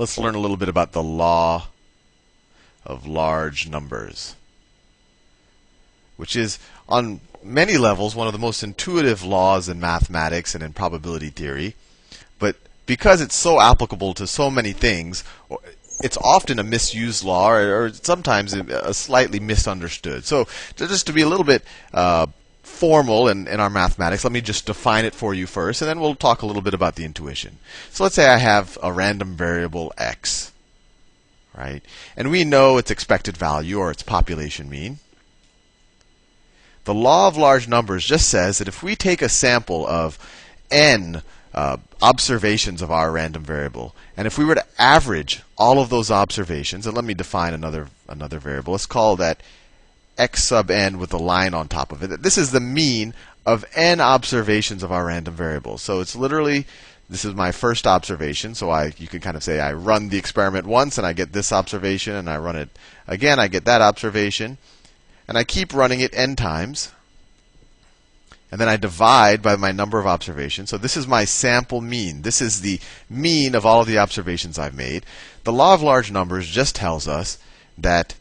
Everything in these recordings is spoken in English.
let's learn a little bit about the law of large numbers, which is on many levels one of the most intuitive laws in mathematics and in probability theory. But because it's so applicable to so many things, it's often a misused law, or sometimes a slightly misunderstood. So just to be a little bit formal in our mathematics, let me just define it for you first, and then we'll talk a little bit about the intuition. So let's say I have a random variable x, right? And we know its expected value, or its population mean. The law of large numbers just says that if we take a sample of n observations of our random variable, and if we were to average all of those observations, and let me define another variable. Let's call that x sub n with a line on top of it. This is the mean of n observations of our random variable. So it's literally, this is my first observation. So you can kind of say I run the experiment once and I get this observation, and I run it again, I get that observation, and I keep running it n times. And then I divide by my number of observations. So this is my sample mean. This is the mean of all of the observations I've made. The law of large numbers just tells us that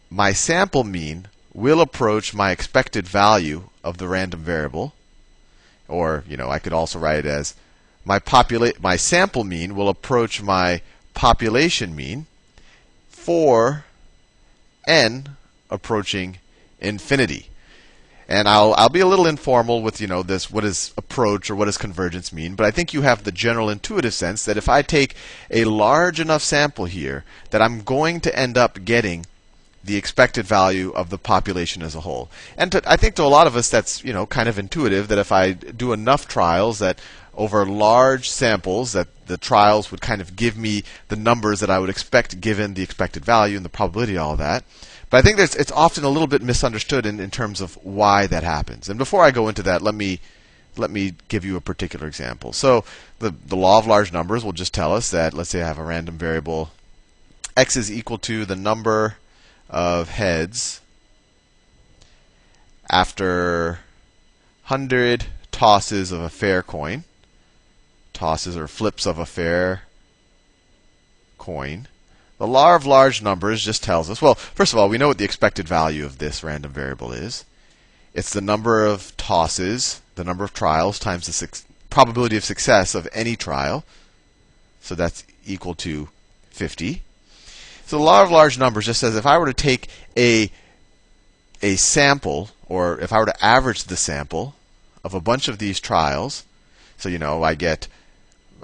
my sample mean will approach my expected value of the random variable. Or, I could also write it as my sample mean will approach my population mean for n approaching infinity. And I'll be a little informal with this, what does approach or what does convergence mean? But I think you have the general intuitive sense that if I take a large enough sample here, that I'm going to end up getting the expected value of the population as a whole. And I think to a lot of us that's kind of intuitive, that if I do enough trials, that over large samples, that the trials would kind of give me the numbers that I would expect given the expected value and the probability of all of that. But I think it's often a little bit misunderstood in terms of why that happens. And before I go into that, let me give you a particular example. So the law of large numbers will just tell us that, let's say I have a random variable, x is equal to the number of heads after 100 tosses of a fair coin. Tosses or flips of a fair coin. The law of large numbers just tells us, well, first of all, we know what the expected value of this random variable is. It's the number of tosses, the number of trials, times the probability of success of any trial. So that's equal to 50. So the law of large numbers just says if I were to take a sample, or if I were to average the sample of a bunch of these trials, so I get,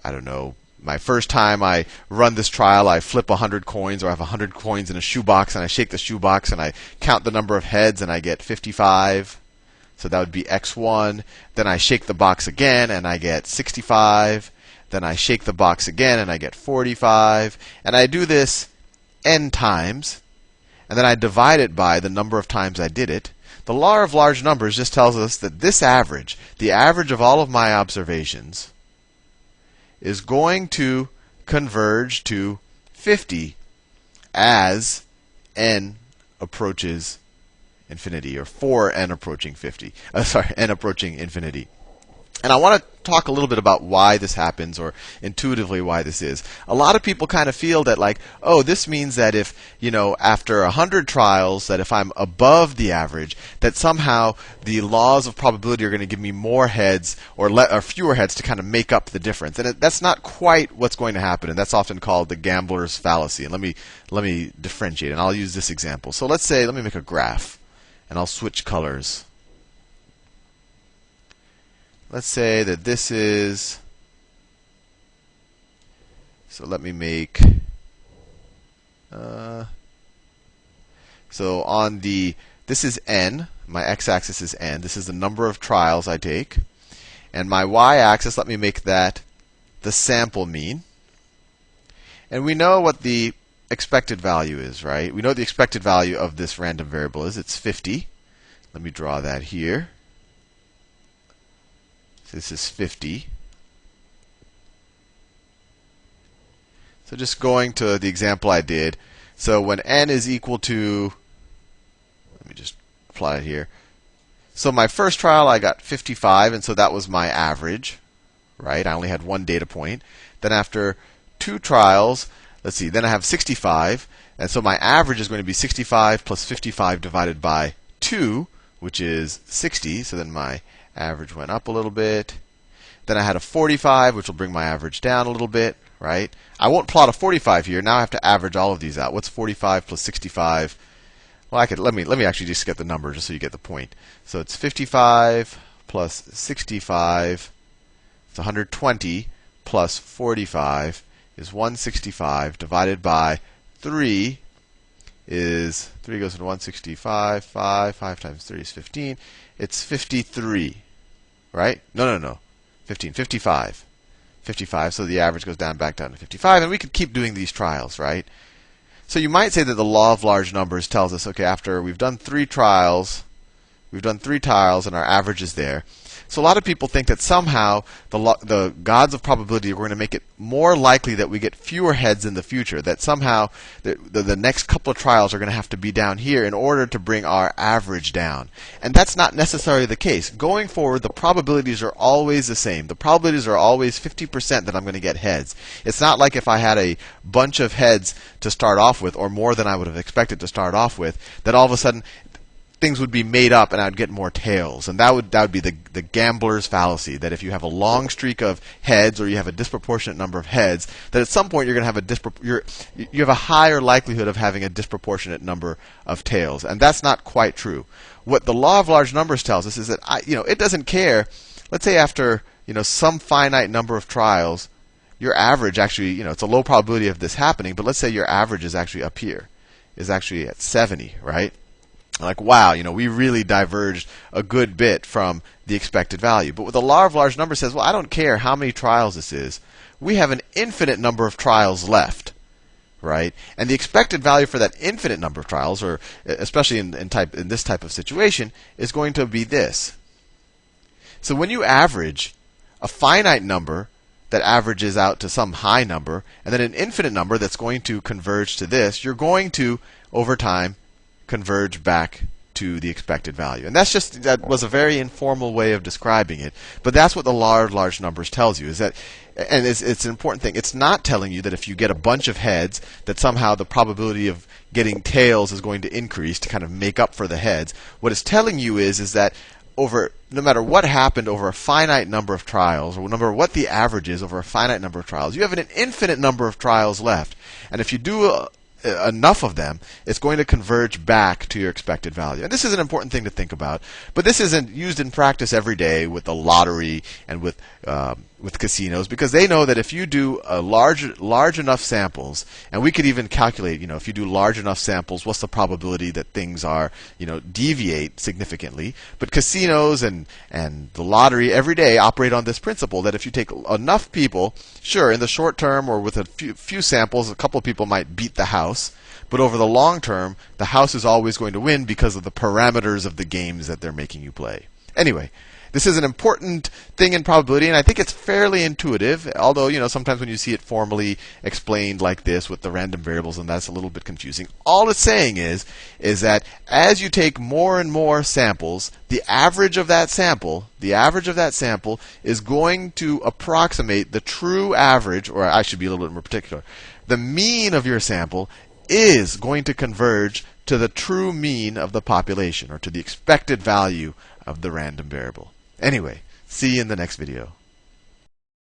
I don't know, my first time I run this trial, I flip 100 coins, or I have 100 coins in a shoebox, and I shake the shoebox, and I count the number of heads, and I get 55. So that would be x1. Then I shake the box again, and I get 65. Then I shake the box again, and I get 45. And I do this n times, and then I divide it by the number of times I did it. The law of large numbers just tells us that this average, the average of all of my observations, is going to converge to 50 as n approaches infinity, or for n approaching 50. N approaching infinity. And I want to talk a little bit about why this happens, or intuitively why this is. A lot of people kind of feel that, like, oh, this means that if, after 100 trials, that if I'm above the average, that somehow the laws of probability are going to give me more heads or fewer heads to kind of make up the difference. And that's not quite what's going to happen, and that's often called the gambler's fallacy. And let me differentiate, and I'll use this example. So let me make a graph, and I'll switch colors. Let's say that this is, so let me make, so on this is n, my x-axis is n, this is the number of trials I take, and my y-axis, let me make that the sample mean. And we know what the expected value is, right? We know the expected value of this random variable is, it's 50. Let me draw that here. This is 50. So just going to the example I did. So when n is equal to, let me just plot it here. So my first trial I got 55, and so that was my average, right? I only had one data point. Then after 2 trials. Let's see, then I have 65. And so my average is going to be 65 plus 55 divided by 2, which is 60. So then my average went up a little bit. Then I had a 45, which will bring my average down a little bit, right? I won't plot a 45 here. Now I have to average all of these out. What's 45 plus 65? Well, let me actually just get the number just so you get the point. So it's 55 plus 65. It's 120 plus 45 is 165 divided by 3 is 3 goes into 165. 5 times 3 is 15. It's 53, right? No. 15. 55. 55. So the average goes back down to 55, and we could keep doing these trials, right? So you might say that the law of large numbers tells us, okay, after we've done 3 trials, and our average is there. So a lot of people think that somehow the gods of probability are going to make it more likely that we get fewer heads in the future, that somehow the next couple of trials are going to have to be down here in order to bring our average down. And that's not necessarily the case. Going forward, the probabilities are always the same. The probabilities are always 50% that I'm going to get heads. It's not like if I had a bunch of heads to start off with, or more than I would have expected to start off with, that all of a sudden things would be made up and I'd get more tails. And that would be the gambler's fallacy, that if you have a long streak of heads or you have a disproportionate number of heads, that at some point you're going to have you have a higher likelihood of having a disproportionate number of tails. And that's not quite true. What the law of large numbers tells us is that it doesn't care. Let's say after some finite number of trials, your average actually, it's a low probability of this happening, but let's say your average is actually up here, is actually at 70, right? Like, wow, we really diverged a good bit from the expected value. But what the law of large numbers says, well, I don't care how many trials this is. We have an infinite number of trials left, right? And the expected value for that infinite number of trials, or especially in this type of situation, is going to be this. So when you average a finite number that averages out to some high number, and then an infinite number that's going to converge to this, you're going to, over time, converge back to the expected value. And that was a very informal way of describing it. But that's what the law of large numbers tells you, is that, and it's an important thing. It's not telling you that if you get a bunch of heads, that somehow the probability of getting tails is going to increase to kind of make up for the heads. What it's telling you is that no matter what happened over a finite number of trials, or no matter what the average is over a finite number of trials, you have an infinite number of trials left. And if you do enough of them, it's going to converge back to your expected value. And this is an important thing to think about. But this isn't used in practice every day with the lottery and with casinos, because they know that if you do large enough samples, and we could even calculate, if you do large enough samples, what's the probability that things are, deviate significantly. But casinos and the lottery every day operate on this principle that if you take enough people, sure, in the short term or with a few samples, a couple of people might beat the house. But over the long term, the house is always going to win because of the parameters of the games that they're making you play. Anyway, this is an important thing in probability, and I think it's fairly intuitive, although, sometimes when you see it formally explained like this with the random variables, and that's a little bit confusing. All it's saying is that as you take more and more samples, the average of that sample is going to approximate the true average, or I should be a little bit more particular. The mean of your sample is going to converge to the true mean of the population, or to the expected value of the random variable. Anyway, see you in the next video.